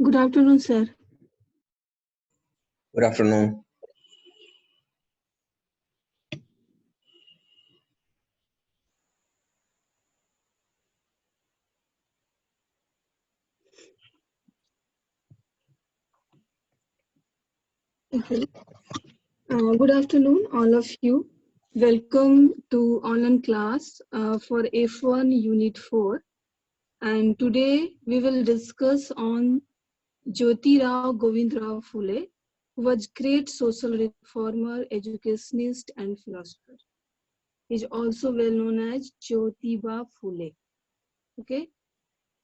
Good afternoon, sir. Good afternoon. Okay. Good afternoon, all of you. Welcome to online class for F1 Unit 4. And today we will discuss on Jyotirao Govindrao Phule, who was great social reformer, educationist, and philosopher. He is also well known as Jyotiba Phule. Okay,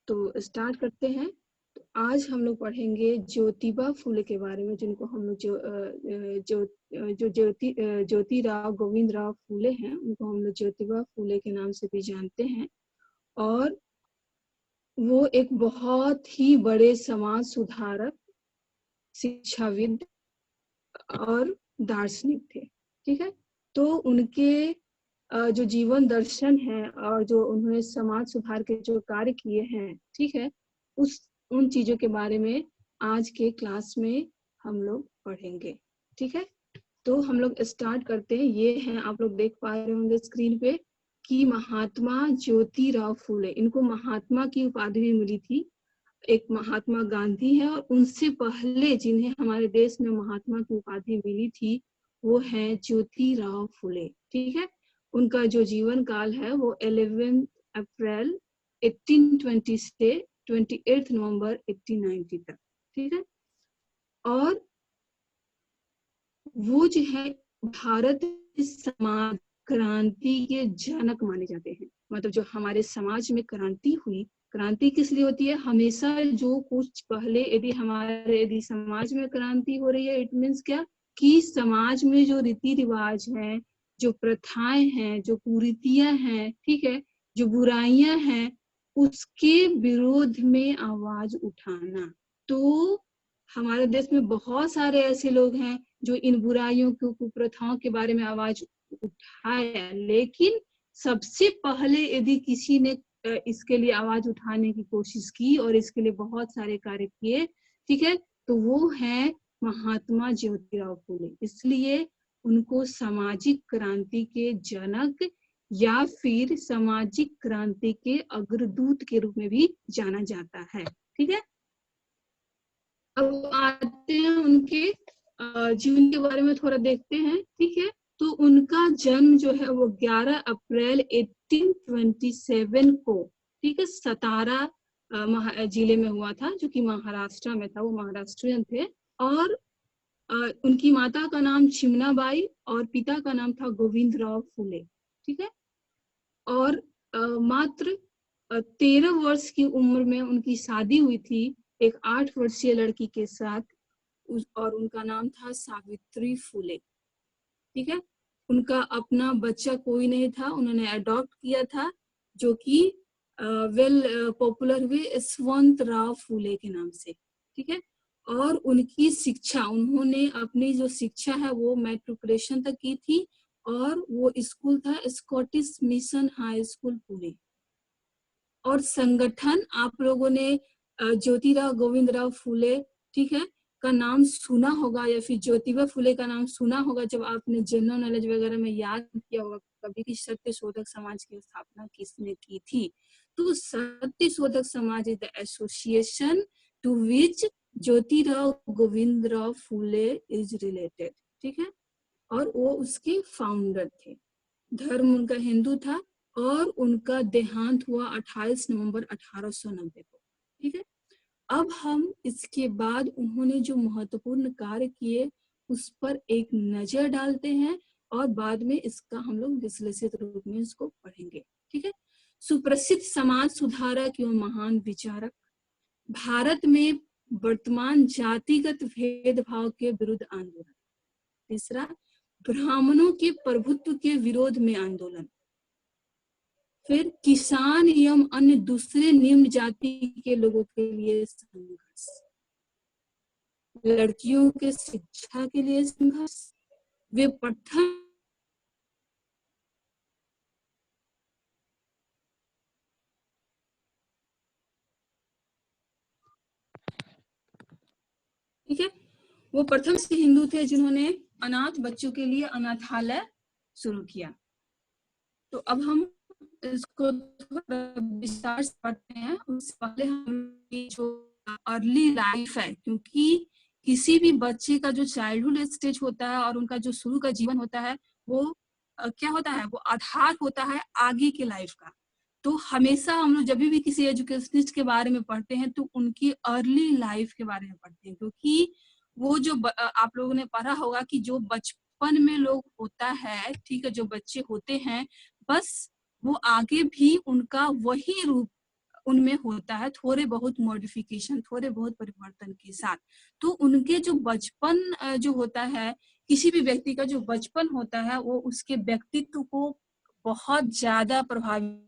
तो start करते हैं. तो आज हम लोग पढ़ेंगे ज्योतिबा फूले के बारे में, जिनको हम लोग जो ज्योतिराव गोविंद राव फूले हैं, उनको हम लोग ज्योतिबा फूले के नाम से भी जानते हैं. और वो एक बहुत ही बड़े समाज सुधारक, शिक्षाविद और दार्शनिक थे. ठीक है, तो उनके जो जीवन दर्शन है और जो उन्होंने समाज सुधार के जो कार्य किए हैं, ठीक है, उन चीजों के बारे में आज के क्लास में हम लोग पढ़ेंगे. ठीक है, तो हम लोग स्टार्ट करते हैं. ये हैं, आप लोग देख पा रहे होंगे स्क्रीन पे कि महात्मा ज्योतिराव फूले, इनको महात्मा की उपाधि भी मिली थी. एक महात्मा गांधी है और उनसे पहले जिन्हें हमारे देश में महात्मा की उपाधि मिली थी वो है ज्योतिराव फूले. ठीक है, उनका जो जीवन काल है वो 11 अप्रैल 1820 से 28 नवंबर 1890 तक. ठीक है, और वो जो है भारत समाज क्रांति के जनक माने जाते हैं. मतलब जो हमारे समाज में क्रांति हुई, क्रांति किस लिए होती है? हमेशा जो कुछ पहले यदि समाज में क्रांति हो रही है, इट मीन्स क्या कि समाज में जो रीति रिवाज है, जो प्रथाएं हैं, जो कुरीतियां हैं, ठीक है, जो बुराइयां हैं, उसके विरोध में आवाज उठाना. तो हमारे देश में बहुत सारे ऐसे लोग हैं जो इन बुराइयों की, कुप्रथाओं के बारे में आवाज उठाया, लेकिन सबसे पहले यदि किसी ने इसके लिए आवाज उठाने की कोशिश की और इसके लिए बहुत सारे कार्य किए, ठीक है, तो वो है महात्मा ज्योतिराव फूले. इसलिए उनको सामाजिक क्रांति के जनक या फिर सामाजिक क्रांति के अग्रदूत के रूप में भी जाना जाता है. ठीक है, अब आते हैं उनके जीवन के बारे में थोड़ा देखते हैं. ठीक है, तो उनका जन्म जो है वो 11 अप्रैल 1827 को, ठीक है, सतारा जिले में हुआ था, जो कि महाराष्ट्र में था. वो महाराष्ट्रियन थे. और उनकी माता का नाम चिमनाबाई और पिता का नाम था गोविंदराव फूले. ठीक है, और मात्र 13 वर्ष की उम्र में उनकी शादी हुई थी एक 8 वर्षीय लड़की के साथ, और उनका नाम था सावित्री फूले. ठीक है, उनका अपना बच्चा कोई नहीं था, उन्होंने अडॉप्ट किया था, जो कि पॉपुलर हुए यशवंत राव फूले के नाम से. ठीक है, और उनकी शिक्षा, उन्होंने अपनी जो शिक्षा है वो मैट्रिकुलेशन तक की थी, और वो स्कूल था Scottish mission high school Pune. और संगठन, आप लोगों ने ज्योतिराव गोविंदराव फूले, ठीक है, का नाम सुना होगा, या फिर ज्योतिबा फूले का नाम सुना होगा जब आपने जनरल नॉलेज वगैरह में याद किया होगा कभी कि सत्य शोधक समाज की स्थापना किसने की थी. तो Satya Shodhak Samaj is the association to which Jyotirao Govindrao Phule is related. ठीक है, और वो उसके फाउंडर थे. धर्म उनका हिंदू था और उनका देहांत हुआ 28 नवंबर 1890 को. ठीक है, अब हम इसके बाद उन्होंने जो महत्वपूर्ण कार्य किए उस पर एक नजर डालते हैं, और बाद में इसका हम लोग विश्लेषित रूप में इसको पढ़ेंगे. ठीक है, सुप्रसिद्ध समाज सुधारक एवं महान विचारक, भारत में वर्तमान जातिगत भेदभाव के विरुद्ध आंदोलन. तीसरा, ब्राह्मणों के प्रभुत्व के विरोध में आंदोलन. फिर किसान एवं अन्य दूसरे निम्न जाति के लोगों के लिए संघर्ष. लड़कियों के शिक्षा के लिए संघर्ष. वे प्रथम ठीक है। वो प्रथम से हिंदू थे जिन्होंने अनाथ बच्चों के लिए अनाथालय शुरू किया। तो अब हम इसको थोड़ा विस्तार से पढ़ते हैं। उससे पहले हम जो अर्ली लाइफ है, क्योंकि किसी भी बच्चे का जो चाइल्डहुड स्टेज होता है और उनका जो शुरू का जीवन होता है, वो क्या होता है, वो आधार होता है आगे के लाइफ का। तो हमेशा हम लोग जब भी किसी एजुकेशनिस्ट के बारे में पढ़ते हैं तो उनकी अर्ली लाइफ के बारे में पढ़ते हैं, क्योंकि वो जो आप लोगों ने पढ़ा होगा कि जो बचपन में लोग होता है, ठीक है, जो बच्चे होते हैं, बस वो आगे भी उनका वही रूप उनमें होता है, थोड़े बहुत मॉडिफिकेशन, थोड़े बहुत परिवर्तन के साथ। तो उनके जो बचपन जो होता है, किसी भी व्यक्ति का जो बचपन होता है, वो उसके व्यक्तित्व को बहुत ज्यादा प्रभावित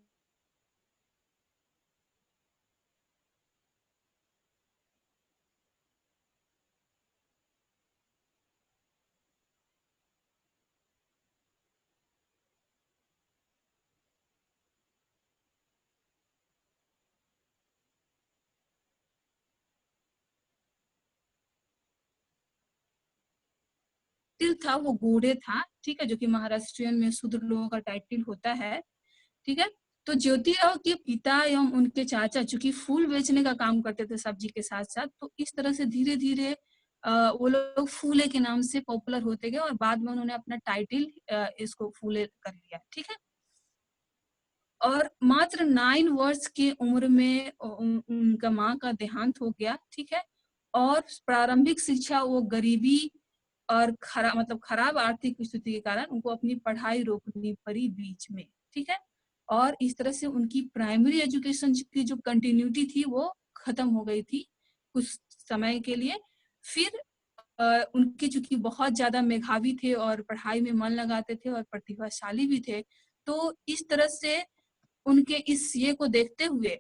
था, वो घोड़े था, ठीक है, जो कि महाराष्ट्रियन में शूद्र लोगों का टाइटल होता है, ठीक है। तो ज्योतिराव के पिता एवं उनके चाचा चूंकि फूल बेचने का काम करते थे सब्जी के साथ साथ, तो इस तरह से धीरे धीरे वो लोग फूले के नाम से पॉपुलर होते गए और बाद में उन्होंने अपना टाइटल इसको फूले कर लिया, ठीक है। और मात्र 9 वर्ष की उम्र में उनका माँ का देहांत हो गया, ठीक है। और प्रारंभिक शिक्षा वो गरीबी और खराब आर्थिक स्थिति के कारण उनको अपनी पढ़ाई रोकनी पड़ी बीच में, ठीक है। और इस तरह से उनकी प्राइमरी एजुकेशन की जो कंटिन्यूटी थी वो खत्म हो गई थी कुछ समय के लिए। फिर उनके चूंकि बहुत ज्यादा मेधावी थे और पढ़ाई में मन लगाते थे और प्रतिभाशाली भी थे, तो इस तरह से उनके इस ये को देखते हुए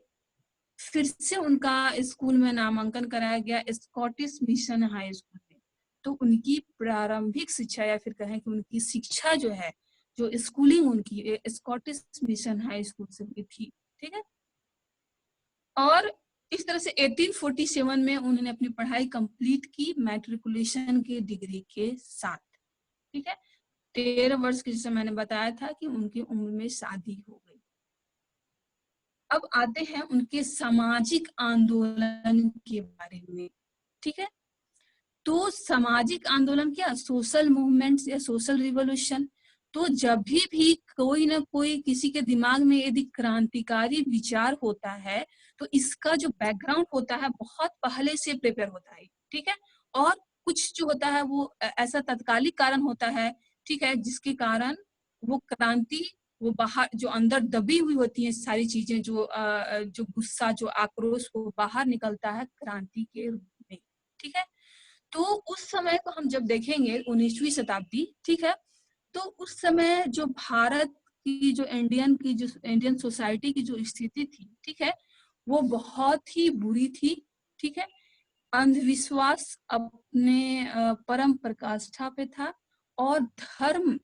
फिर से उनका स्कूल में नामांकन कराया गया, स्कॉटिश मिशन हाई स्कूल में। तो उनकी प्रारंभिक शिक्षा या फिर कहें कि उनकी शिक्षा जो है, जो स्कूलिंग उनकी स्कॉटिश मिशन हाई स्कूल से हुई थी, ठीक है। और इस तरह से 1847 में उन्होंने अपनी पढ़ाई कंप्लीट की मैट्रिकुलेशन की डिग्री के साथ, ठीक है। 13 वर्ष की, जैसे मैंने बताया था कि उनकी उम्र में शादी हो गई। अब आते हैं उनके सामाजिक आंदोलन के बारे में, ठीक है। तो सामाजिक आंदोलन क्या, सोशल मूवमेंट्स या सोशल रिवॉल्यूशन। तो जब भी कोई ना कोई किसी के दिमाग में यदि क्रांतिकारी विचार होता है, तो इसका जो बैकग्राउंड होता है बहुत पहले से प्रिपेयर होता है, ठीक है। और कुछ जो होता है वो ऐसा तत्कालिक कारण होता है, ठीक है, जिसके कारण वो क्रांति, वो बाहर जो अंदर दबी हुई होती है सारी चीजें, जो गुस्सा, जो आक्रोश, वो बाहर निकलता है क्रांति के रूप में, ठीक है। तो उस समय को हम जब देखेंगे 19वीं शताब्दी, ठीक है, तो उस समय जो भारत की जो इंडियन सोसाइटी की जो स्थिति थी, ठीक है, वो बहुत ही बुरी थी, ठीक है। अंधविश्वास अपने परम प्रकाष्ठा पे था और धर्म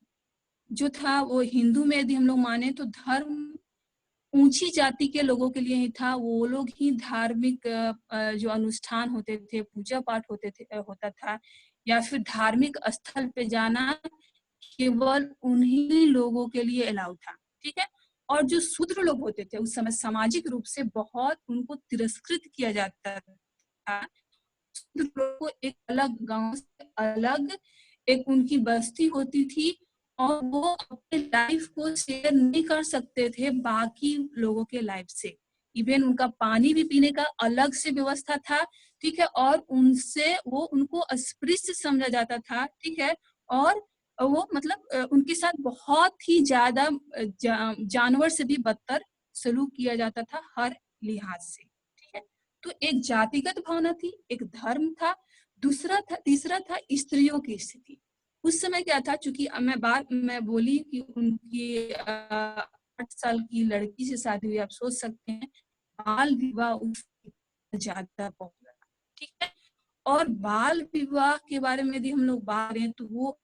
जो था वो हिंदू में यदि हम लोग माने तो धर्म ऊंची जाति के लोगों के लिए ही था। वो लोग ही धार्मिक जो अनुष्ठान होते थे, पूजा पाठ होता था, या फिर धार्मिक स्थल पे जाना केवल उन्हीं लोगों के लिए अलाउ था, ठीक है। और जो शूद्र लोग होते थे उस समय सामाजिक रूप से बहुत उनको तिरस्कृत किया जाता था। शूद्र लोगों को एक अलग गांव से अलग एक उनकी बस्ती होती थी और वो अपने लाइफ को शेयर नहीं कर सकते थे बाकी लोगों के लाइफ से। इवन उनका पानी भी पीने का अलग से व्यवस्था था, ठीक है। और उनसे वो उनको अस्पृश्य समझा जाता था, ठीक है। और वो उनके साथ बहुत ही ज्यादा जानवर से भी बदतर सलूक किया जाता था हर लिहाज से, ठीक है। तो एक जातिगत भावना थी, एक धर्म था, तीसरा था स्त्रियों की स्थिति। उस समय क्या था, चूंकि मैं बोली कि उनकी 8 साल की लड़की से शादी हुई, आप सोच सकते हैं बाल विवाह उस ज्यादा पॉपुलर, ठीक है। और बाल विवाह के बारे में यदि हम लोग बात करें तो वो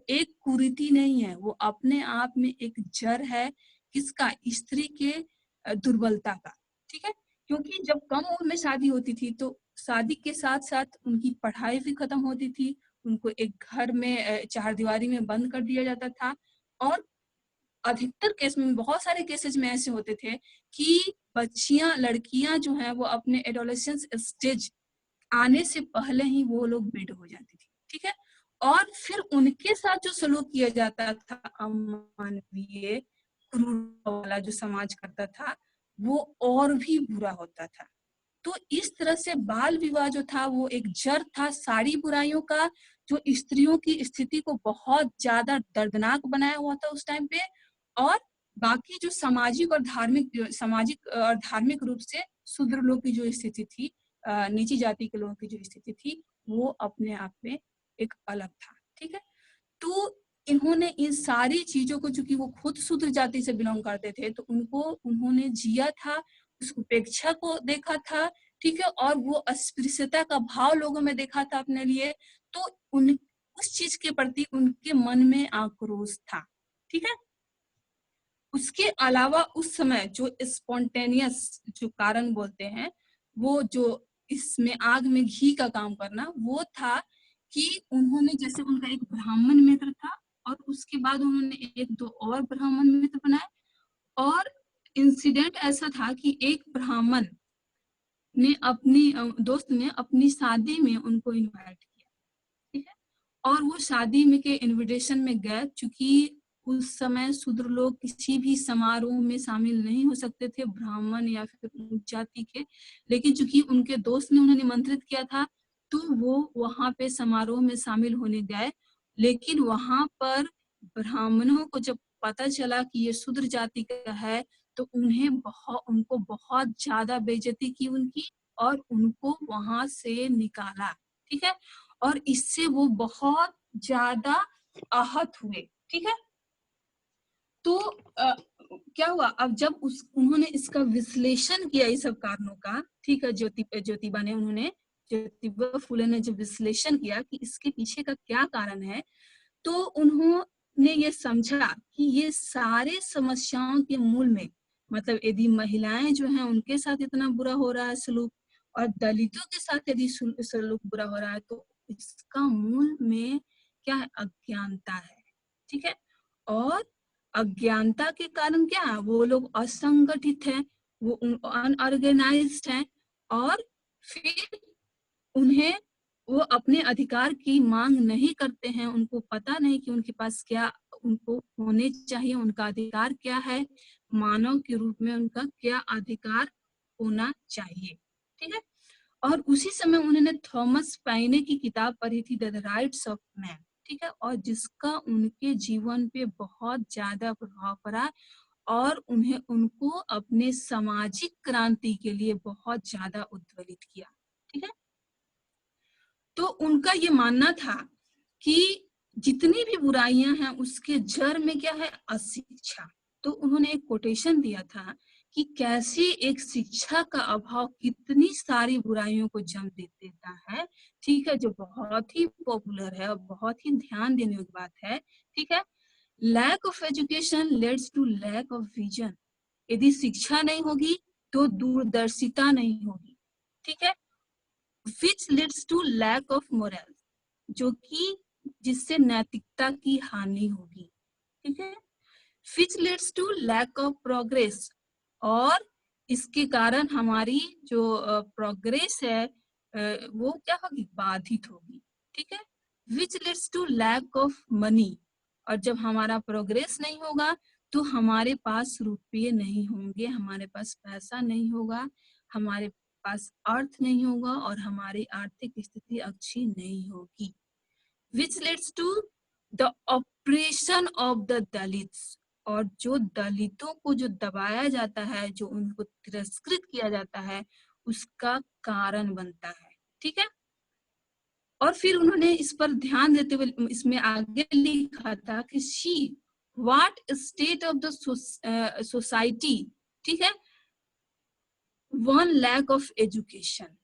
एक कुरीति नहीं है, वो अपने आप में एक जड़ है, किसका, स्त्री के दुर्बलता का, ठीक है। क्योंकि जब कम उम्र में शादी होती थी तो शादी के साथ साथ उनकी पढ़ाई भी खत्म होती थी, उनको एक घर में चारदीवारी में बंद कर दिया जाता था। और अधिकतर केस में, बहुत सारे केसेस में ऐसे होते थे कि बच्चियां, लड़कियां जो हैं वो अपने एडोलेसेंस स्टेज आने से पहले ही वो लोग बेड हो जाती थी, ठीक है। और फिर उनके साथ जो सलूक किया जाता था, अमानवीय, क्रूर वाला जो समाज करता था, वो और भी बुरा होता था। तो इस तरह से बाल विवाह जो था वो एक जड़ था सारी बुराइयों का, जो स्त्रियों की स्थिति को बहुत ज्यादा दर्दनाक बनाया हुआ था उस टाइम पे। और बाकी जो सामाजिक और धार्मिक रूप से शूद्र लोग की जो स्थिति थी, नीची जाति के लोगों की जो स्थिति थी, वो अपने आप में एक अलग था, ठीक है। तो इन्होंने इन सारी चीजों को, चूंकि वो खुद शूद्र जाति से बिलोंग करते थे, तो उन्होंने जिया था, उस उपेक्षा को देखा था, ठीक है। और वो अस्पृश्यता का भाव लोगों में देखा था अपने लिए। तो उस चीज के प्रति उनके मन में आक्रोश था, ठीक है। उसके अलावा उस समय जो स्पॉन्टेनियस जो कारण बोलते हैं, वो जो इसमें आग में घी का काम करना, वो था कि उन्होंने, जैसे उनका एक ब्राह्मण मित्र था और उसके बाद उन्होंने एक दो और ब्राह्मण मित्र बनाए। और इंसिडेंट ऐसा था कि एक ब्राह्मण ने अपनी दोस्त ने अपनी शादी में उनको इनवाइट किया, ठीक है। और वो शादी में के इनविटेशन में गए, चूंकि उस समय शूद्र लोग किसी भी समारोह में शामिल नहीं हो सकते थे, ब्राह्मण या फिर उच्च जाति के। लेकिन चूंकि उनके दोस्त ने उन्हें निमंत्रित किया था, तो वो वहां पे समारोह में शामिल होने गए। लेकिन वहां पर ब्राह्मणों को जब पता चला कि ये शूद्र जाति का है, तो उनको बहुत ज्यादा बेइज्जती की उनकी, और उनको वहां से निकाला, ठीक है। और इससे वो बहुत ज्यादा आहत हुए, ठीक है। तो क्या हुआ, अब जब उन्होंने इसका विश्लेषण किया इस सब कारणों का, ठीक है, ज्योतिबा फुले ने जब विश्लेषण किया कि इसके पीछे का क्या कारण है, तो उन्होंने ये समझा कि ये सारे समस्याओं के मूल में, मतलब यदि महिलाएं जो हैं उनके साथ इतना बुरा हो रहा है सलूक, और दलितों के साथ यदि सलूक बुरा हो रहा है, तो इसका मूल में क्या है, अज्ञानता है, ठीक है। और अज्ञानता के कारण क्या है, वो लोग असंगठित हैं, वो अनऑर्गेनाइज्ड हैं। और फिर उन्हें, वो अपने अधिकार की मांग नहीं करते हैं, उनको पता नहीं कि उनके पास क्या उनको होने चाहिए, उनका अधिकार क्या है, मानव के रूप में उनका क्या अधिकार होना चाहिए, ठीक है। और उसी समय उन्होंने थॉमस पाइने की किताब पढ़ी थी, द राइट्स ऑफ मैन, ठीक है, और जिसका उनके जीवन पे बहुत ज्यादा प्रभाव पड़ा, और उनको अपने सामाजिक क्रांति के लिए बहुत ज्यादा उद्वेलित किया, ठीक है। तो उनका ये मानना था कि जितनी भी बुराइयां हैं उसके जड़ में क्या है, अशिक्षा। तो उन्होंने एक कोटेशन दिया था कि कैसे एक शिक्षा का अभाव कितनी सारी बुराइयों को जन्म दे देता है, ठीक है, जो बहुत ही पॉपुलर है और बहुत ही ध्यान देने की बात है, ठीक है। Lack of education leads to lack of vision. यदि शिक्षा नहीं होगी तो दूरदर्शिता नहीं होगी, ठीक है। Which leads to lack of moral, जो कि जिससे नैतिकता की हानि होगी, ठीक है। Which leads to lack of progress, और इसके कारण हमारी जो प्रोग्रेस है वो क्या होगी, बाधित होगी, ठीक है। Which leads to lack of money, और जब हमारा प्रोग्रेस नहीं होगा तो हमारे पास रुपये नहीं होंगे, हमारे पास पैसा नहीं होगा, हमारे पास अर्थ नहीं होगा, और हमारी आर्थिक स्थिति अच्छी नहीं होगी। which leads to the oppression of the Dalits, और जो दलितों को जो दबाया जाता है, जो उनको तिरस्कृत किया जाता है, उसका कारण बनता है, ठीक है। और फिर उन्होंने इस पर ध्यान देते हुए इसमें आगे लिखा था कि she what state of the society, ठीक है, वन लैक ऑफ एजुकेशन,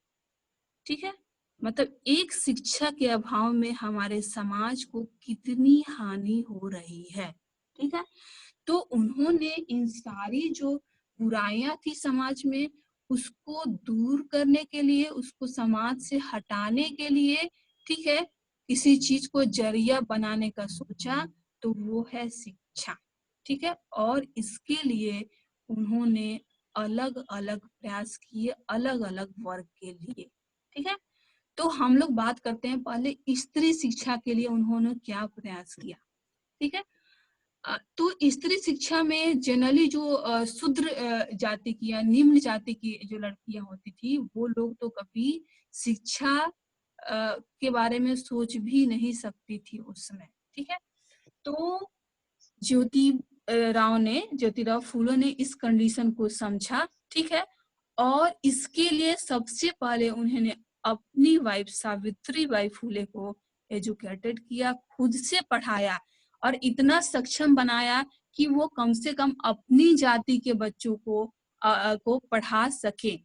ठीक है। मतलब एक शिक्षा के अभाव में हमारे समाज को कितनी हानि हो रही है, ठीक है। तो उन्होंने इन सारी जो बुराइयां थी समाज में, उसको दूर करने के लिए, उसको समाज से हटाने के लिए, ठीक है, किसी चीज को जरिया बनाने का सोचा, तो वो है शिक्षा, ठीक है। और इसके लिए उन्होंने अलग अलग प्रयास किए, अलग अलग वर्ग के लिए, ठीक है। तो हम लोग बात करते हैं पहले स्त्री शिक्षा के लिए उन्होंने क्या प्रयास किया, ठीक है। तो स्त्री शिक्षा में जनरली जो शूद्र जाति की या निम्न जाति की जो लड़कियां होती थी, वो लोग तो कभी शिक्षा के बारे में सोच भी नहीं सकती थी उस समय, ठीक है। तो ज्योतिराव फूले ने इस कंडीशन को समझा, ठीक है। और इसके लिए सबसे पहले उन्होंने अपनी वाइफ सावित्रीबाई फूले को एजुकेटेड किया, खुद से पढ़ाया और इतना सक्षम बनाया कि वो कम से कम अपनी जाति के बच्चों को पढ़ा सके।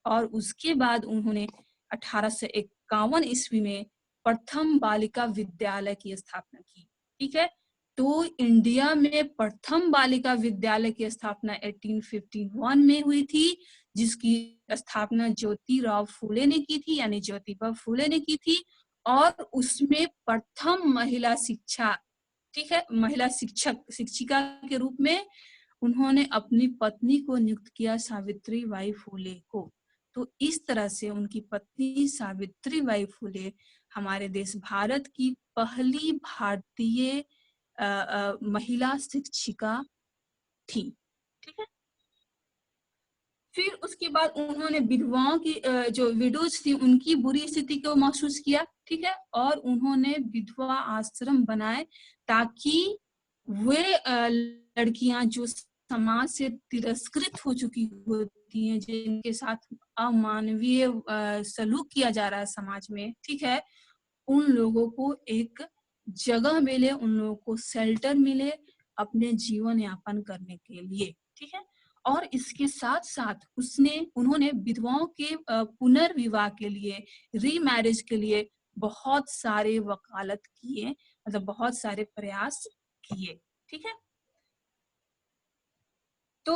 और उसके बाद उन्होंने 1851 ईस्वी में प्रथम बालिका विद्यालय की स्थापना की, ठीक है। तो इंडिया में प्रथम बालिका विद्यालय की स्थापना 1851 में हुई थी, जिसकी स्थापना ज्योतिराव फूले ने की थी, यानी ज्योतिबा फूले ने की थी। और उसमें प्रथम महिला शिक्षा, ठीक है, महिला शिक्षिका के रूप में उन्होंने अपनी पत्नी को नियुक्त किया, सावित्रीबाई फूले को। तो इस तरह से उनकी पत्नी सावित्रीबाई फूले हमारे देश भारत की पहली भारतीय महिला शिक्षिका थी, ठीक है। फिर उसके बाद उन्होंने विधवाओं की जो विडोज थी उनकी बुरी स्थिति को महसूस किया, ठीक है। और उन्होंने विधवा आश्रम बनाए ताकि वे लड़कियां जो समाज से तिरस्कृत हो चुकी होती हैं, जिनके साथ अमानवीय सलूक किया जा रहा है समाज में, ठीक है, उन लोगों को एक जगह मिले, उन लोगों को शेल्टर मिले अपने जीवन यापन करने के लिए, ठीक है। और इसके साथ साथ उन्होंने विधवाओं के पुनर्विवाह के लिए, रीमैरिज के लिए बहुत सारे वकालत किए, मतलब बहुत सारे प्रयास किए, ठीक है। तो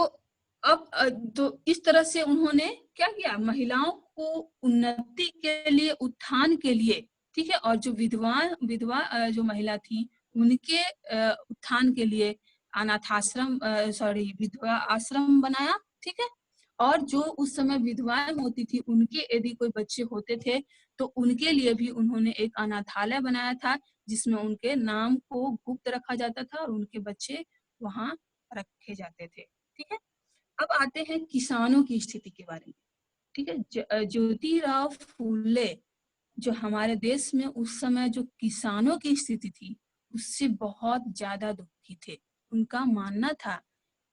अब तो इस तरह से उन्होंने क्या किया, महिलाओं को उन्नति के लिए, उत्थान के लिए, ठीक है। और जो विधवा जो महिला थी उनके उत्थान के लिए अनाथाश्रम विधवा आश्रम बनाया, ठीक है। और जो उस समय विधवाएं होती थी उनके यदि कोई बच्चे होते थे तो उनके लिए भी उन्होंने एक अनाथालय बनाया था, जिसमें उनके नाम को गुप्त रखा जाता था और उनके बच्चे वहां रखे जाते थे, ठीक है। अब आते हैं किसानों की स्थिति के बारे में, ठीक है। ज्योतिराव फूले जो हमारे देश में उस समय जो किसानों की स्थिति थी उससे बहुत ज्यादा दुखी थे। उनका मानना था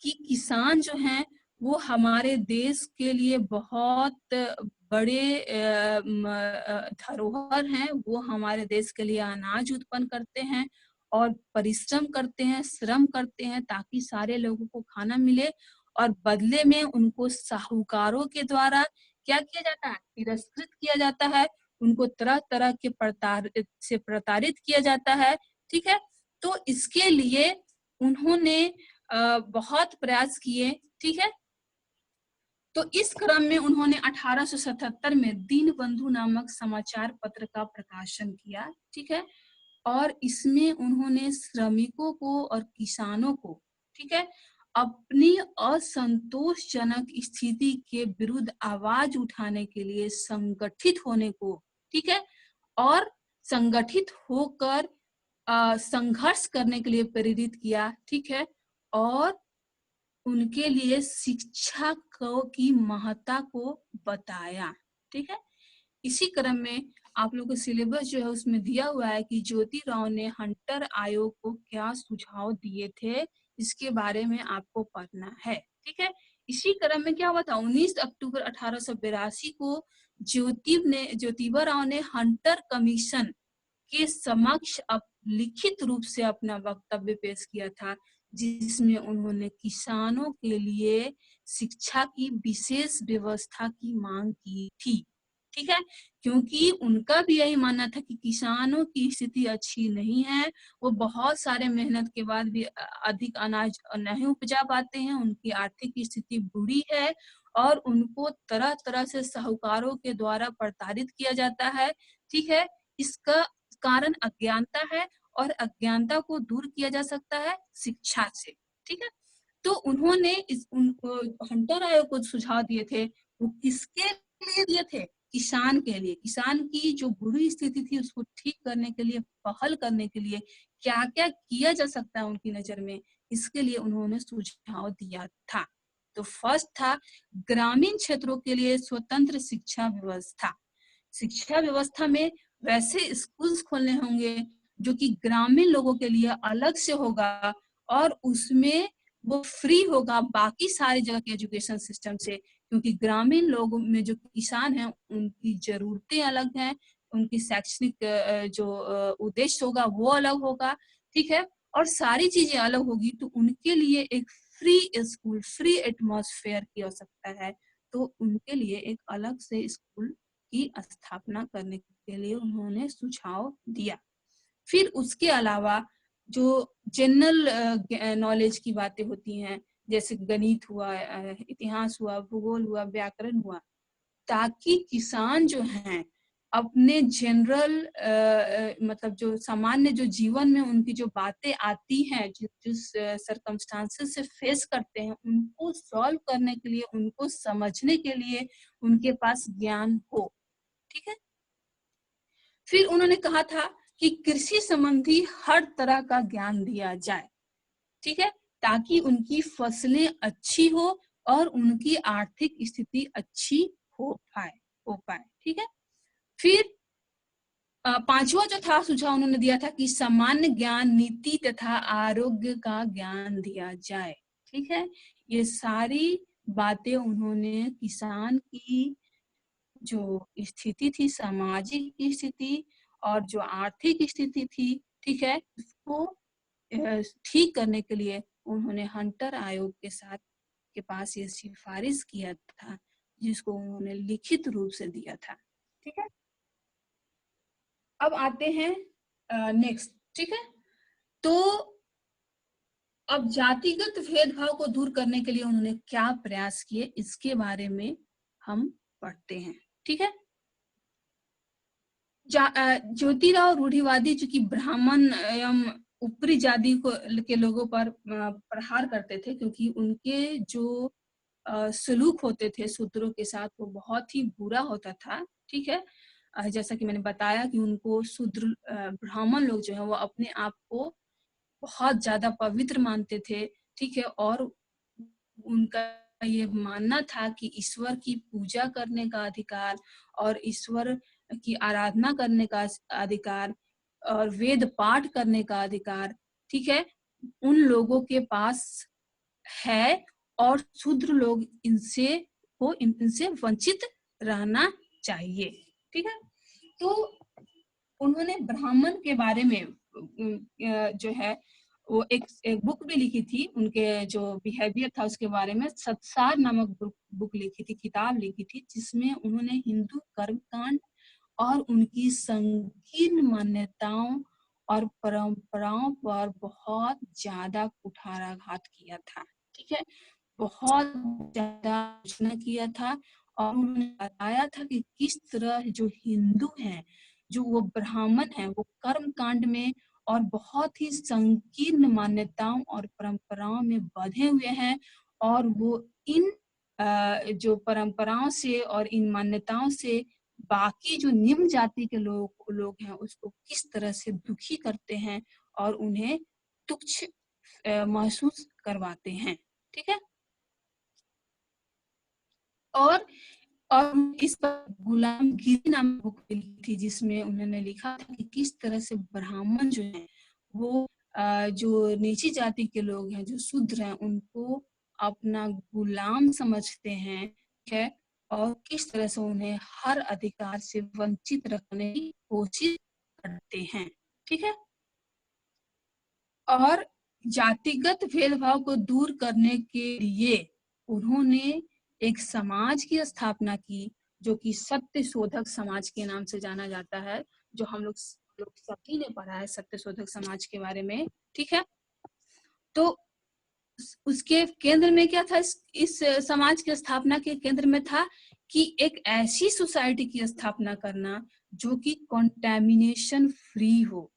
कि किसान जो हैं वो हमारे देश के लिए बहुत बड़े धरोहर हैं। वो हमारे देश के लिए अनाज उत्पन्न करते हैं और परिश्रम करते हैं, श्रम करते हैं ताकि सारे लोगों को खाना मिले। और बदले में उनको साहूकारों के द्वारा क्या किया जाता है, तिरस्कृत किया जाता है, उनको तरह तरह के प्रताड़ित किया जाता है, ठीक है। तो इसके लिए उन्होंने बहुत प्रयास किए, ठीक है। तो इस क्रम में उन्होंने 1877 में दीनबंधु नामक समाचार पत्र का प्रकाशन किया, ठीक है। और इसमें उन्होंने श्रमिकों को और किसानों को, ठीक है, अपनी असंतोषजनक स्थिति के विरुद्ध आवाज उठाने के लिए संगठित होने को, ठीक है, और संगठित होकर संघर्ष करने के लिए प्रेरित किया, ठीक है। और उनके लिए शिक्षा को की महत्ता को बताया, ठीक है। इसी क्रम में आप लोगों को सिलेबस जो है उसमें दिया हुआ है कि ज्योतिराव ने हंटर आयोग को क्या सुझाव दिए थे, इसके बारे में आपको पढ़ना है, ठीक है। इसी क्रम में क्या हुआ था, 19 अक्टूबर 1882 को ज्योतिबा राव ने हंटर कमीशन के समक्ष लिखित रूप से अपना वक्तव्य पेश किया था, जिसमें उन्होंने किसानों के लिए शिक्षा की विशेष व्यवस्था की मांग की थी, ठीक है। क्योंकि उनका भी यही मानना था कि किसानों की स्थिति अच्छी नहीं है, वो बहुत सारे मेहनत के बाद भी अधिक अनाज नहीं उपजा पाते हैं, उनकी आर्थिक स्थिति बुरी है और उनको तरह तरह से साहूकारों के द्वारा प्रताड़ित किया जाता है। ठीक है, इसका कारण अज्ञानता है और अज्ञानता को दूर किया जा सकता है शिक्षा से। ठीक है, तो उन्होंने उनको हंटर आयोग को सुझाव दिए थे, वो किसके लिए दिए थे? किसान के लिए। किसान की जो बुरी स्थिति थी उसको ठीक करने के लिए, पहल करने के लिए क्या क्या किया जा सकता है उनकी नजर में, इसके लिए उन्होंने सुझाव दिया था। तो फर्स्ट था ग्रामीण क्षेत्रों के लिए स्वतंत्र शिक्षा व्यवस्था। शिक्षा व्यवस्था में वैसे स्कूल्स खोलने होंगे जो कि ग्रामीण लोगों के लिए अलग से होगा और उसमें वो फ्री होगा बाकी सारी जगह के एजुकेशन सिस्टम से, क्योंकि ग्रामीण लोगों में जो किसान हैं उनकी जरूरतें अलग हैं, उनकी शैक्षणिक जो उद्देश्य होगा वो अलग होगा। ठीक है, और सारी चीजें अलग होगी, तो उनके लिए एक फ्री स्कूल, फ्री एटमॉस्फेयर की आवश्यकता है। तो उनके लिए एक अलग से स्कूल की स्थापना करने के लिए उन्होंने सुझाव दिया। फिर उसके अलावा जो जनरल नॉलेज की बातें होती हैं, जैसे गणित हुआ, इतिहास हुआ, भूगोल हुआ, व्याकरण हुआ, ताकि किसान जो हैं अपने जनरल मतलब जो सामान्य जो जीवन में उनकी जो बातें आती हैं, जिस सरकमस्टांसेस से फेस करते हैं, उनको सॉल्व करने के लिए, उनको समझने के लिए उनके पास ज्ञान हो। ठीक है, फिर उन्होंने कहा था कि कृषि संबंधी हर तरह का ज्ञान दिया जाए। ठीक है, ताकि उनकी फसलें अच्छी हो और उनकी आर्थिक स्थिति अच्छी हो पाए। ठीक है, फिर पांचवा जो था सुझाव उन्होंने दिया था कि सामान्य ज्ञान, नीति तथा आरोग्य का ज्ञान दिया जाए। ठीक है, ये सारी बातें उन्होंने किसान की जो स्थिति थी, सामाजिक स्थिति और जो आर्थिक स्थिति थी, ठीक है, उसको ठीक करने के लिए उन्होंने हंटर आयोग के पास ये सिफारिश किया था, जिसको उन्होंने लिखित रूप से दिया था। ठीक है, अब आते हैं नेक्स्ट। ठीक है, तो अब जातिगत भेदभाव को दूर करने के लिए उन्होंने क्या प्रयास किए, इसके बारे में हम पढ़ते हैं। ठीक है, ज्योतिराव रूढ़िवादी जो कि ब्राह्मण एवं ऊपरी जाति के लोगों पर प्रहार करते थे, क्योंकि उनके जो सलूक होते थे शूद्रों के साथ वो बहुत ही बुरा होता था। ठीक है, जैसा कि मैंने बताया कि उनको शूद्र ब्राह्मण लोग जो है वो अपने आप को बहुत ज्यादा पवित्र मानते थे। ठीक है, और उनका ये मानना था कि ईश्वर की पूजा करने का अधिकार और ईश्वर की आराधना करने का अधिकार और वेद पाठ करने का अधिकार, ठीक है, उन लोगों के पास है और शूद्र लोग इनसे वंचित रहना चाहिए। ठीक है, तो उन्होंने ब्राह्मण के बारे में जो है वो एक बुक भी लिखी थी, उनके जो बिहेवियर था उसके बारे में, सत्सार नामक बुक लिखी थी, किताब लिखी थी, जिसमें उन्होंने हिंदू कर्मकांड और उनकी संकीर्ण मान्यताओं और परंपराओं पर बहुत ज्यादा कुठाराघात किया था। ठीक है, बहुत ज्यादा आलोचना किया था और उन्होंने बताया था कि किस तरह जो हिंदू हैं, जो वो ब्राह्मण हैं, वो कर्म कांड में और बहुत ही संकीर्ण मान्यताओं और परंपराओं में बंधे हुए हैं और वो इन जो परंपराओं से और इन मान्यताओं से बाकी जो निम्न जाति के लोग हैं उसको किस तरह से दुखी करते हैं और उन्हें तुच्छ महसूस करवाते हैं। ठीक है, और इस पर गुलामगिरी नामक बुक लिखी थी, जिसमें उन्होंने लिखा था कि किस तरह से ब्राह्मण जो है वो जो नीची जाति के लोग हैं, जो शूद्र हैं, उनको अपना गुलाम समझते हैं। ठीक है, और किस तरह से उन्हें हर अधिकार से वंचित रखने की कोशिश करते हैं। ठीक है, और जातिगत भेदभाव को दूर करने के लिए उन्होंने एक समाज की स्थापना की, जो कि सत्य शोधक समाज के नाम से जाना जाता है, जो हम लोग सभी ने पढ़ा है सत्य शोधक समाज के बारे में। ठीक है, तो उसके केंद्र में क्या था, इस समाज की स्थापना के केंद्र में था कि एक ऐसी सोसाइटी की स्थापना करना जो कि कंटेमिनेशन फ्री हो।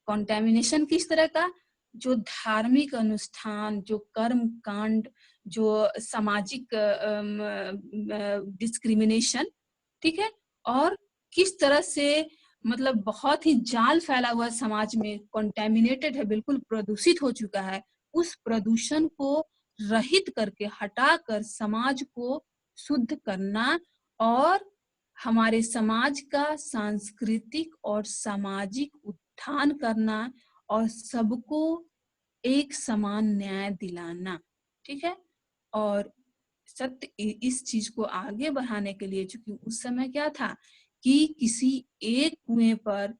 कंटेमिनेशन किस तरह का, जो धार्मिक अनुष्ठान, जो कर्म कांड, जो सामाजिक डिस्क्रिमिनेशन, ठीक है, और किस तरह से मतलब बहुत ही जाल फैला हुआ समाज में, कंटेमिनेटेड है, बिल्कुल प्रदूषित हो चुका है, उस प्रदूषण को रहित करके हटाकर समाज को शुद्ध करना और हमारे समाज का सांस्कृतिक और सामाजिक उत्थान करना और सबको एक समान न्याय दिलाना, ठीक है। और इस चीज को आगे बढ़ाने के लिए, चूंकि उस समय क्या था कि किसी एक कुएं पर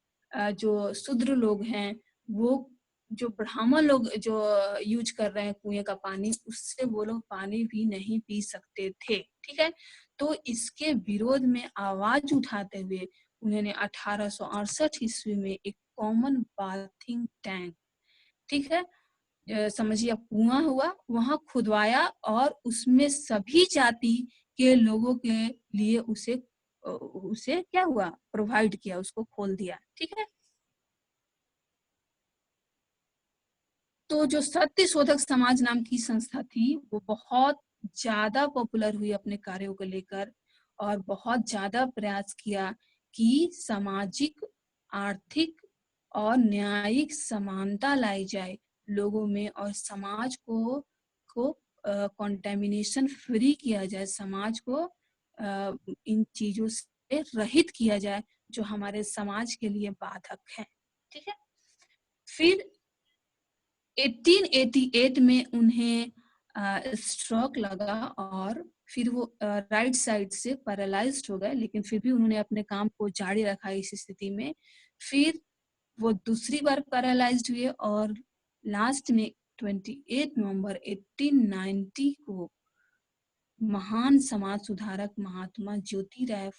जो शूद्र लोग हैं, वो जो ब्राह्मण लोग जो यूज कर रहे हैं कुएं का पानी, उससे वो लोग पानी भी नहीं पी सकते थे, ठीक है। तो इसके विरोध में आवाज उठाते हुए उन्होंने 1868 ईस्वी में एक कॉमन बाथिंग टैंक, ठीक है, समझिए कुआं हुआ, वहां खुदवाया और उसमें सभी जाति के लोगों के लिए उसे क्या हुआ, प्रोवाइड किया, उसको खोल दिया, ठीक है। तो जो सत्य शोधक समाज नाम की संस्था थी, वो बहुत ज्यादा पॉपुलर हुई अपने कार्यों को लेकर और बहुत ज्यादा प्रयास किया कि सामाजिक, आर्थिक और न्यायिक समानता लाई जाए लोगों में और समाज को कंटेमिनेशन फ्री किया जाए, समाज को इन चीजों से रहित किया जाए जो हमारे समाज के लिए बाधक है, ठीक है। फिर 1888 में उन्हें स्ट्रोक लगा और फिर वो राइट साइड से पैरालाइज्ड हो गए, लेकिन फिर भी उन्होंने अपने काम को जारी रखा इस स्थिति में। फिर वो दूसरी बार पैरालाइज्ड हुए और लास्ट में 28 नवंबर 1890 को महान समाज सुधारक महात्मा ज्योतिराव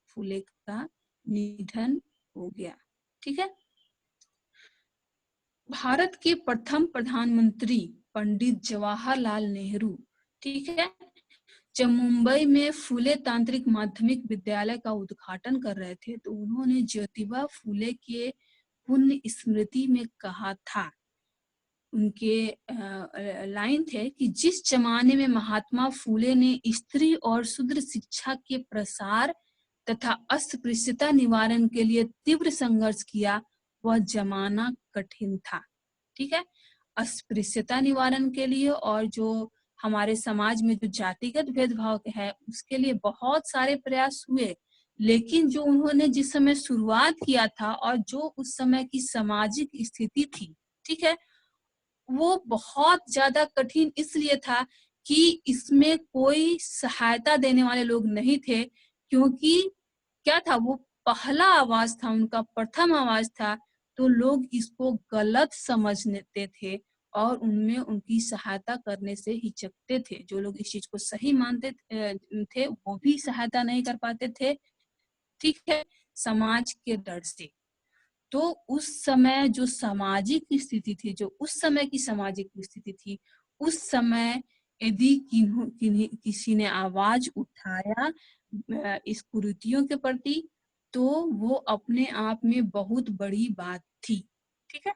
फुले का निधन हो गया, ठीक है। भारत के प्रथम प्रधानमंत्री पंडित जवाहरलाल नेहरू, ठीक है, जब मुंबई में फूले तांत्रिक माध्यमिक विद्यालय का उद्घाटन कर रहे थे तो उन्होंने ज्योतिबा फूले के पुण्य स्मृति में कहा था, उनके लाइन थे कि जिस जमाने में महात्मा फूले ने स्त्री और शूद्र शिक्षा के प्रसार तथा अस्पृश्यता निवारण के लिए तीव्र संघर्ष किया, वह जमाना कठिन था, ठीक है। अस्पृश्यता निवारण के लिए और जो हमारे समाज में जो जातिगत भेदभाव है उसके लिए बहुत सारे प्रयास हुए, लेकिन जो उन्होंने जिस समय शुरुआत किया था और जो उस समय की सामाजिक स्थिति थी, ठीक है, वो बहुत ज्यादा कठिन इसलिए था कि इसमें कोई सहायता देने वाले लोग नहीं थे, क्योंकि क्या था, वो पहला आवाज था, उनका प्रथम आवाज था, तो लोग इसको गलत समझते थे और उनमें उनकी सहायता करने से हिचकते थे। जो लोग इस चीज को सही मानते थे वो भी सहायता नहीं कर पाते थे, ठीक है, समाज के डर से। तो उस समय जो सामाजिक स्थिति थी, जो उस समय की सामाजिक स्थिति थी, उस समय यदि किसी ने आवाज उठाया इस कुरीतियों के प्रति, तो वो अपने आप में बहुत बड़ी बात थी, ठीक है।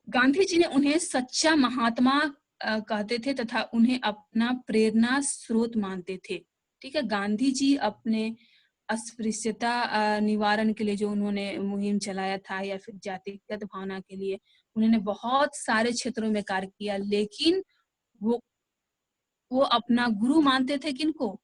गांधी जी ने उन्हें सच्चा महात्मा कहते थे तथा उन्हें अपना प्रेरणा स्रोत मानते थे, ठीक है। गांधी जी अपने अस्पृश्यता निवारण के लिए जो उन्होंने मुहिम चलाया था या फिर जातिगत भावना के लिए, उन्होंने बहुत सारे क्षेत्रों में कार्य किया, लेकिन वो वो अपना गुरु मानते थे किनको,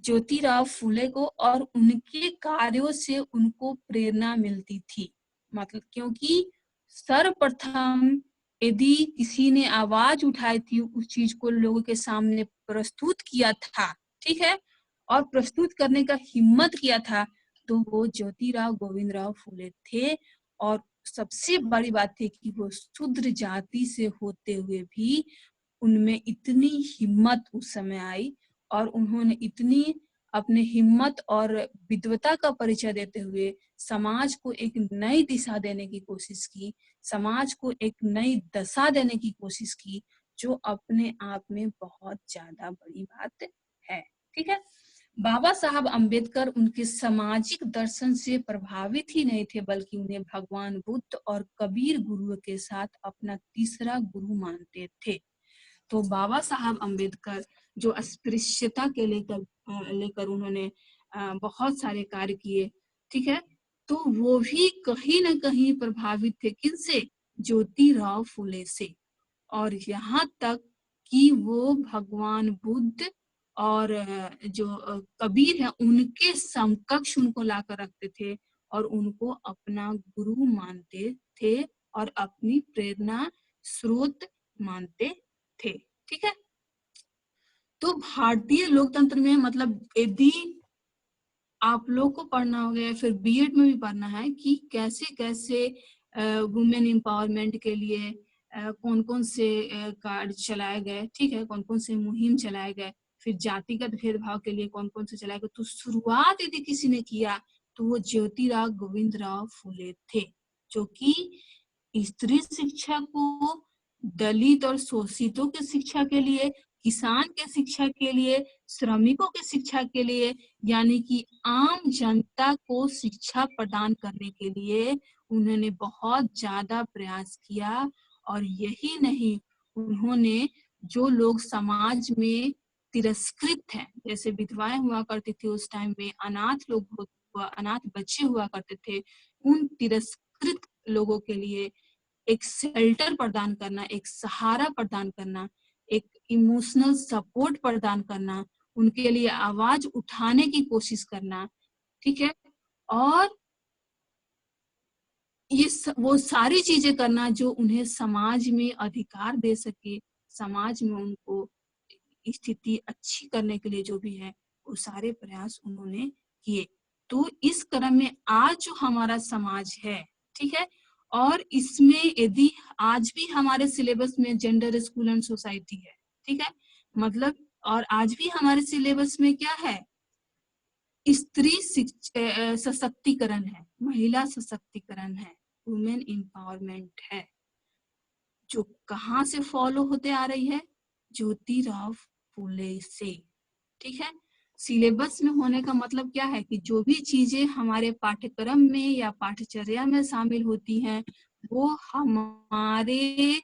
ज्योतिराव फूले को, और उनके कार्यों से उनको प्रेरणा मिलती थी। मतलब क्योंकि सर्वप्रथम यदि किसी ने आवाज उठाई थी, उस चीज को लोगों के सामने प्रस्तुत किया था, ठीक है, और प्रस्तुत करने का हिम्मत किया था, तो वो ज्योतिराव गोविंदराव फूले थे। और सबसे बड़ी बात थी कि वो शूद्र जाति से होते हुए भी उनमें इतनी हिम्मत उस समय आई और उन्होंने इतनी अपने हिम्मत और विद्वता का परिचय देते हुए समाज को एक नई दिशा देने की कोशिश की, समाज को एक नई दशा देने की कोशिश की, जो अपने आप में बहुत ज्यादा बड़ी बात है। ठीक है। बाबा साहब अंबेडकर उनके सामाजिक दर्शन से प्रभावित ही नहीं थे, बल्कि उन्हें भगवान बुद्ध और कबीर गुरु के साथ अपना तीसरा गुरु मानते थे। तो बाबा साहब अंबेडकर जो अस्पृश्यता के लेकर उन्होंने बहुत सारे कार्य किए, ठीक है, तो वो भी कहीं ना कहीं प्रभावित थे किनसे? ज्योतिराव फुले से। और यहाँ तक कि वो भगवान बुद्ध और जो कबीर है उनके समकक्ष उनको लाकर रखते थे और उनको अपना गुरु मानते थे और अपनी प्रेरणा स्रोत मानते थे। ठीक है। तो भारतीय लोकतंत्र में मतलब यदि आप लोग को पढ़ना होगा या फिर बीएड में भी पढ़ना है कि कैसे कैसे वुमेन एम्पावरमेंट के लिए कौन कौन से कार्य चलाए गए, ठीक है, कौन कौन से मुहिम चलाए गए, फिर जातिगत भेदभाव के लिए कौन कौन से चलाए गए। तो शुरुआत यदि किसी ने किया तो वो ज्योतिराव गोविंदराव फुले थे, जो कि स्त्री शिक्षा को, दलित और शोषितों की शिक्षा के लिए, किसान के शिक्षा के लिए, श्रमिकों की शिक्षा के लिए, यानी कि आम जनता को शिक्षा प्रदान करने के लिए उन्होंने बहुत ज्यादा प्रयास किया। और यही नहीं, उन्होंने जो लोग समाज में तिरस्कृत हैं, जैसे विधवाएं हुआ करती थी उस टाइम में, अनाथ लोग अनाथ बच्चे हुआ करते थे, उन तिरस्कृत लोगों के लिए एक शेल्टर प्रदान करना, एक सहारा प्रदान करना, एक इमोशनल सपोर्ट प्रदान करना, उनके लिए आवाज उठाने की कोशिश करना, ठीक है, और वो सारी चीजें करना जो उन्हें समाज में अधिकार दे सके, समाज में उनको स्थिति अच्छी करने के लिए जो भी है वो सारे प्रयास उन्होंने किए। तो इस क्रम में आज जो हमारा समाज है, ठीक है, और इसमें यदि आज भी हमारे सिलेबस में जेंडर स्कूल एंड सोसाइटी है, ठीक है, मतलब, और आज भी हमारे सिलेबस में क्या है? स्त्री सशक्तिकरण है, महिला सशक्तिकरण है, वुमेन एम्पावरमेंट है, जो कहाँ से फॉलो होते आ रही है? ज्योतिराव फुले से। ठीक है। सिलेबस में होने का मतलब क्या है कि जो भी चीजें हमारे पाठ्यक्रम में या पाठ्यचर्या में शामिल होती हैं वो हमारे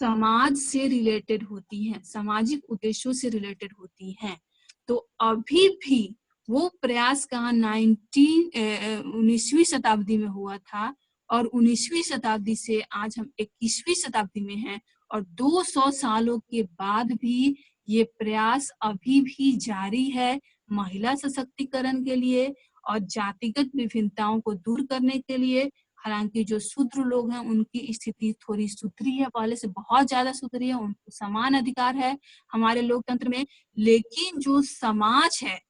समाज से रिलेटेड होती हैं, सामाजिक उद्देश्यों से रिलेटेड होती हैं। तो अभी भी वो प्रयास कहाँ 19वीं शताब्दी में हुआ था, और 19वीं शताब्दी से आज हम 21वीं शताब्दी में हैं, और 200 सालों के बाद भी ये प्रयास अभी भी जारी है महिला सशक्तिकरण के लिए और जातिगत विभिन्नताओं को दूर करने के लिए। हालांकि जो शूद्र लोग हैं उनकी स्थिति थोड़ी सुधरी है, पहले से बहुत ज्यादा सुधरी है, उनको समान अधिकार है हमारे लोकतंत्र में। लेकिन जो समाज है,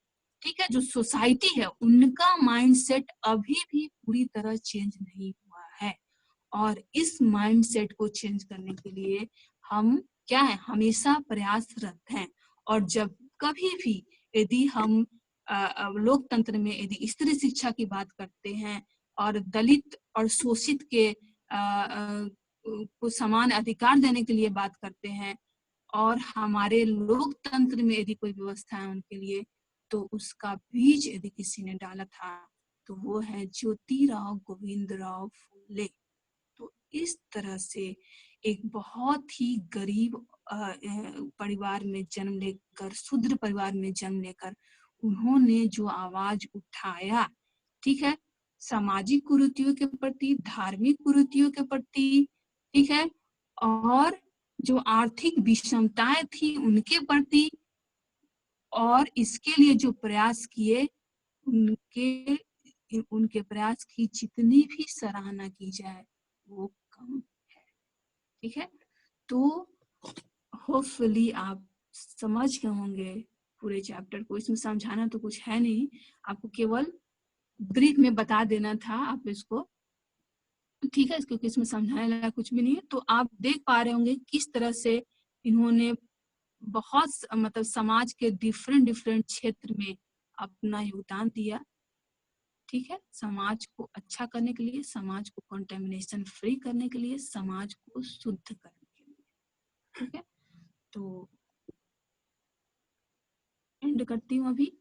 ठीक है, जो सोसाइटी है, उनका माइंडसेट अभी भी पूरी तरह चेंज नहीं हुआ है। और इस माइंडसेट को चेंज करने के लिए हम क्या है, हमेशा प्रयासरत हैं। और जब कभी भी यदि हम लोकतंत्र में यदि स्त्री शिक्षा की बात करते हैं और दलित और शोषित के को समान अधिकार देने के लिए बात करते हैं, और हमारे लोकतंत्र में यदि कोई व्यवस्था है उनके लिए, तो उसका बीज यदि किसी ने डाला था तो वो है ज्योतिराव गोविंदराव फुले। तो इस तरह से एक बहुत ही गरीब परिवार में जन्म लेकर, शूद्र परिवार में जन्म लेकर उन्होंने जो आवाज उठाया, ठीक है, सामाजिक कुरीतियों के प्रति, धार्मिक कुरीतियों के प्रति, ठीक है, और जो आर्थिक विषमताएं थी उनके प्रति, और इसके लिए जो प्रयास किए उनके उनके प्रयास की जितनी भी सराहना की जाए वो कम है। ठीक है। तो होपफुली आप समझ गए होंगे पूरे चैप्टर को। इसमें समझाना तो कुछ है नहीं, आपको केवल ब्रीफ में बता देना था आप इसको, ठीक है, क्योंकि इसमें समझाने लगा कुछ भी नहीं है। तो आप देख पा रहे होंगे किस तरह से इन्होंने बहुत मतलब समाज के डिफरेंट डिफरेंट क्षेत्र में अपना योगदान दिया, ठीक है, समाज को अच्छा करने के लिए, समाज को कंटेमिनेशन फ्री करने के लिए, समाज को शुद्ध करने के लिए, ठीक है। तो एंड करती हूँ अभी।